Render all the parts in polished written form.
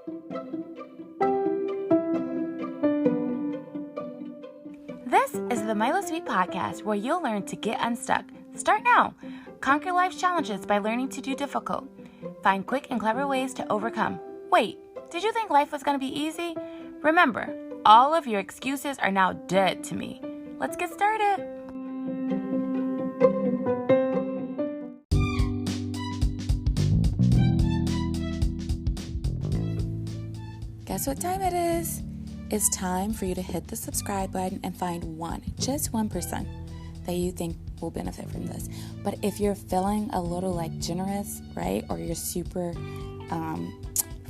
This is the Milo Sweet Podcast, where you'll learn to get unstuck. Start now. Conquer life's challenges by learning to do difficult. Find quick and clever ways to overcome. Wait, did you think life was going to be easy? Remember, all of your excuses are now dead to me. Let's get started. Guess what time it is? It's time for you to hit the subscribe button and find just 1% that you think will benefit from this. But if you're feeling a little generous, right? Or you're super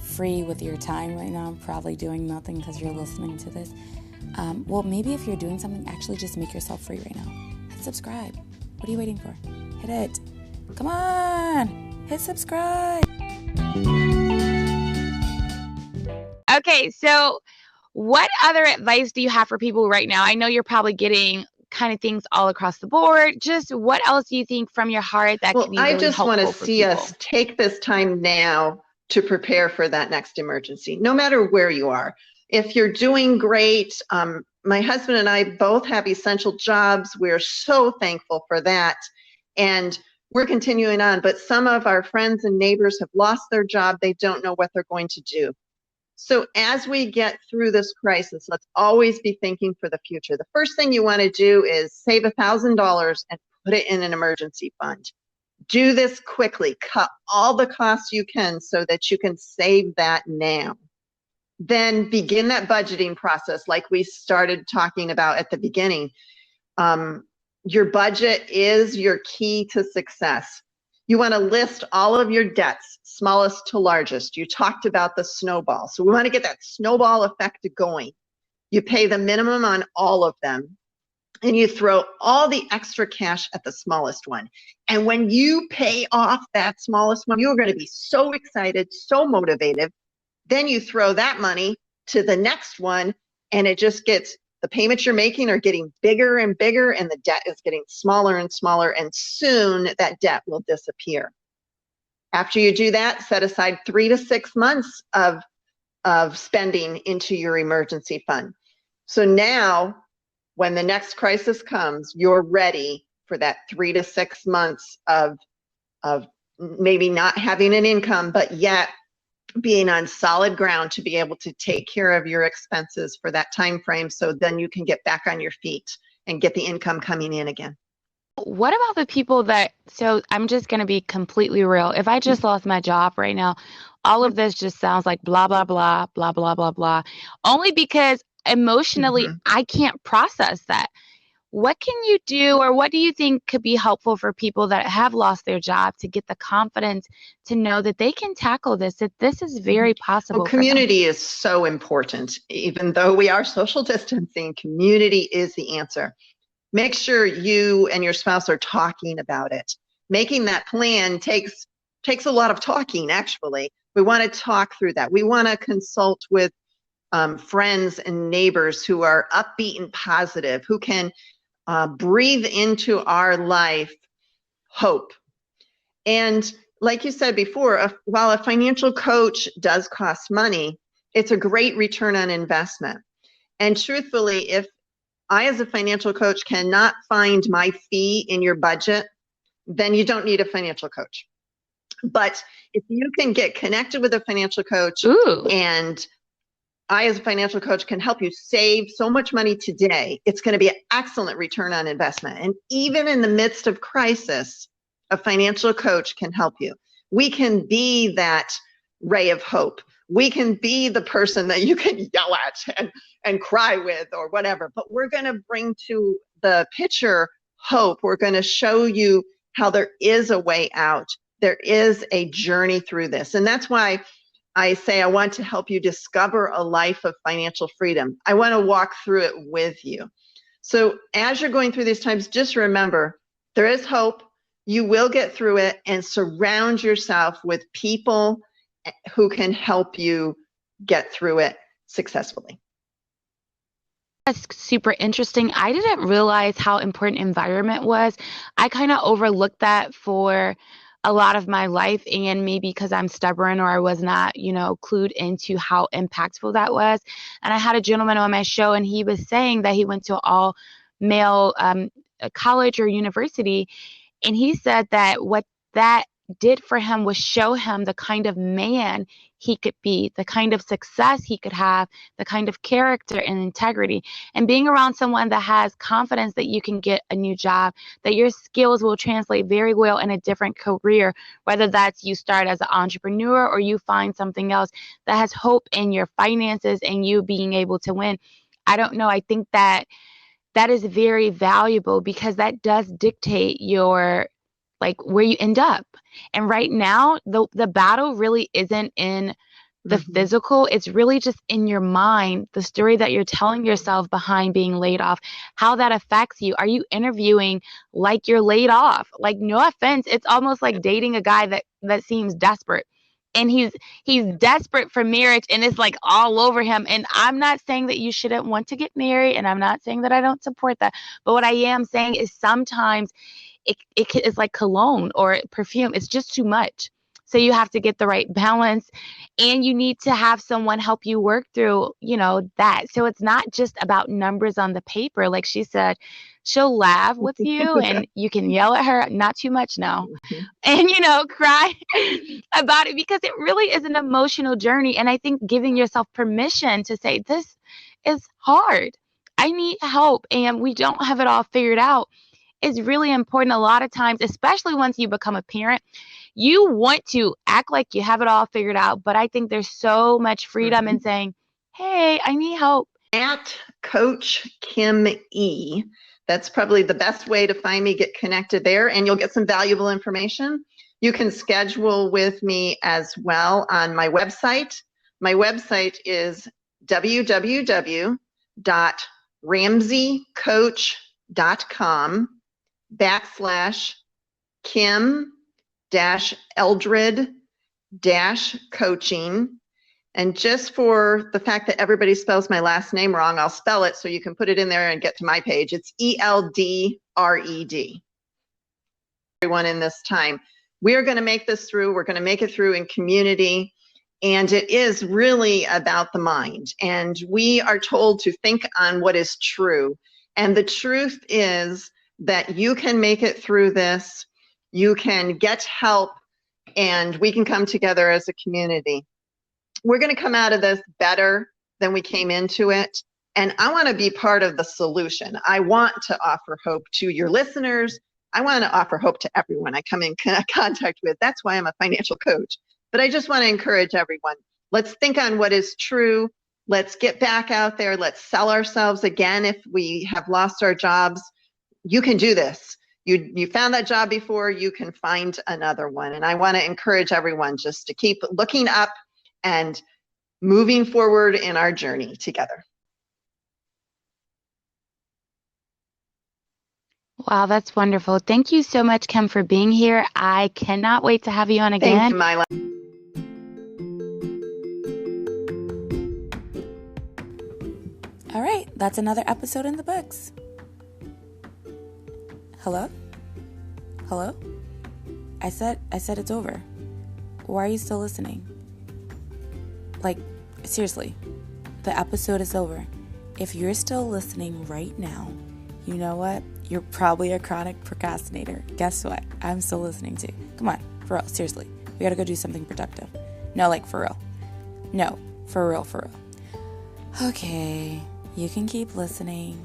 free with your time right now, probably doing nothing because you're listening to this. Well, maybe if you're doing something, actually just make yourself free right now. Hit subscribe. What are you waiting for? Hit it. Come on. Hit subscribe. Okay, so what other advice do you have for people right now? I know you're probably getting kind of things all across the board. Just what else do you think from your heart that could be really helpful for people? I just want to see us take this time now to prepare for that next emergency, no matter where you are. If you're doing great, my husband and I both have essential jobs. We're so thankful for that. And we're continuing on. But some of our friends and neighbors have lost their job. They don't know what they're going to do. So as we get through this crisis, let's always be thinking for the future. The first thing you want to do is save $1,000 and put it in an emergency fund. Do this quickly. Cut all the costs you can so that you can save that now. Then begin that budgeting process like we started talking about at the beginning. Your budget is your key to success. You want to list all of your debts, smallest to largest. You talked about the snowball. So we want to get that snowball effect going. You pay the minimum on all of them, and you throw all the extra cash at the smallest one. And when you pay off that smallest one, you're going to be so excited, so motivated. Then you throw that money to the next one, and it just gets, the payments you're making are getting bigger and bigger, and the debt is getting smaller and smaller, and soon that debt will disappear. After you do that, set aside 3 to 6 months of spending into your emergency fund. So now, when the next crisis comes, you're ready for that 3 to 6 months of maybe not having an income, but yet being on solid ground to be able to take care of your expenses for that time frame, so then you can get back on your feet and get the income coming in again. What about the people that, so I'm just going to be completely real. If I just lost my job right now, all of this just sounds like blah, blah, blah, blah, blah, blah, blah, only because emotionally I can't process that. What can you do, or what do you think could be helpful for people that have lost their job to get the confidence to know that they can tackle this, that this is very possible? Well, community is so important. Even though we are social distancing, community is the answer. Make sure you and your spouse are talking about it. Making that plan takes a lot of talking, actually. We want to talk through that. We want to consult with friends and neighbors who are upbeat and positive, who can breathe into our life hope. And like you said before, while a financial coach does cost money, it's a great return on investment. And truthfully, if I as a financial coach cannot find my fee in your budget, then you don't need a financial coach. But if you can get connected with a financial coach, and I as a financial coach can help you save so much money today, it's going to be an excellent return on investment. And even in the midst of crisis, a financial coach can help you. We can be that ray of hope. We can be the person that you can yell at and cry with or whatever, but we're going to bring to the picture hope. We're going to show you how there is a way out. There is a journey through this. And that's why I say I want to help you discover a life of financial freedom. I want to walk through it with you. So as you're going through these times, just remember, there is hope. You will get through it, and surround yourself with people who can help you get through it successfully. That's super interesting. I didn't realize how important environment was. I kind of overlooked that for a lot of my life, and maybe because I'm stubborn or I was not, clued into how impactful that was. And I had a gentleman on my show, and he was saying that he went to all male college or university, and he said that what that did for him was show him the kind of man he could be, the kind of success he could have, the kind of character and integrity. And being around someone that has confidence that you can get a new job, that your skills will translate very well in a different career, whether that's you start as an entrepreneur or you find something else that has hope in your finances and you being able to win. I don't know. I think that is very valuable because that does dictate your, like, where you end up. And right now, the battle really isn't in the physical. It's really just in your mind, the story that you're telling yourself behind being laid off, how that affects you. Are you interviewing like you're laid off? Like, no offense, it's almost like dating a guy that seems desperate. And he's desperate for marriage, and it's like all over him. And I'm not saying that you shouldn't want to get married, and I'm not saying that I don't support that. But what I am saying is sometimes it's like cologne or perfume. It's just too much. So you have to get the right balance, and you need to have someone help you work through, that. So it's not just about numbers on the paper. Like she said, she'll laugh with you and you can yell at her, not too much now, and, cry about it, because it really is an emotional journey. And I think giving yourself permission to say, this is hard, I need help, and we don't have it all figured out, is really important. A lot of times, especially once you become a parent, you want to act like you have it all figured out. But I think there's so much freedom in saying, hey, I need help. At Coach Kim E. That's probably the best way to find me, get connected there, and you'll get some valuable information. You can schedule with me as well on my website. My website is www.ramseycoach.com/Kim-Eldred-coaching. And just for the fact that everybody spells my last name wrong, I'll spell it so you can put it in there and get to my page. It's Eldred. Everyone in this time, we are going to make this through. We're going to make it through in community. And it is really about the mind. And we are told to think on what is true. And the truth is that you can make it through this. You can get help, and we can come together as a community. We're going to come out of this better than we came into it. And I want to be part of the solution. I want to offer hope to your listeners. I want to offer hope to everyone I come in contact with. That's why I'm a financial coach. But I just want to encourage everyone. Let's think on what is true. Let's get back out there. Let's sell ourselves again if we have lost our jobs. You can do this. You found that job before, you can find another one. And I want to encourage everyone just to keep looking up and moving forward in our journey together. Wow, that's wonderful. Thank you so much, Kim, for being here. I cannot wait to have you on again. Thank you, Mila. All right, that's another episode in the books. Hello? Hello? I said it's over. Why are you still listening? Like, seriously, the episode is over. If you're still listening right now, you know what? You're probably a chronic procrastinator. Guess what? I'm still listening too. Come on, for real, seriously. We gotta go do something productive. No, like, for real. No, for real, for real. Okay, you can keep listening.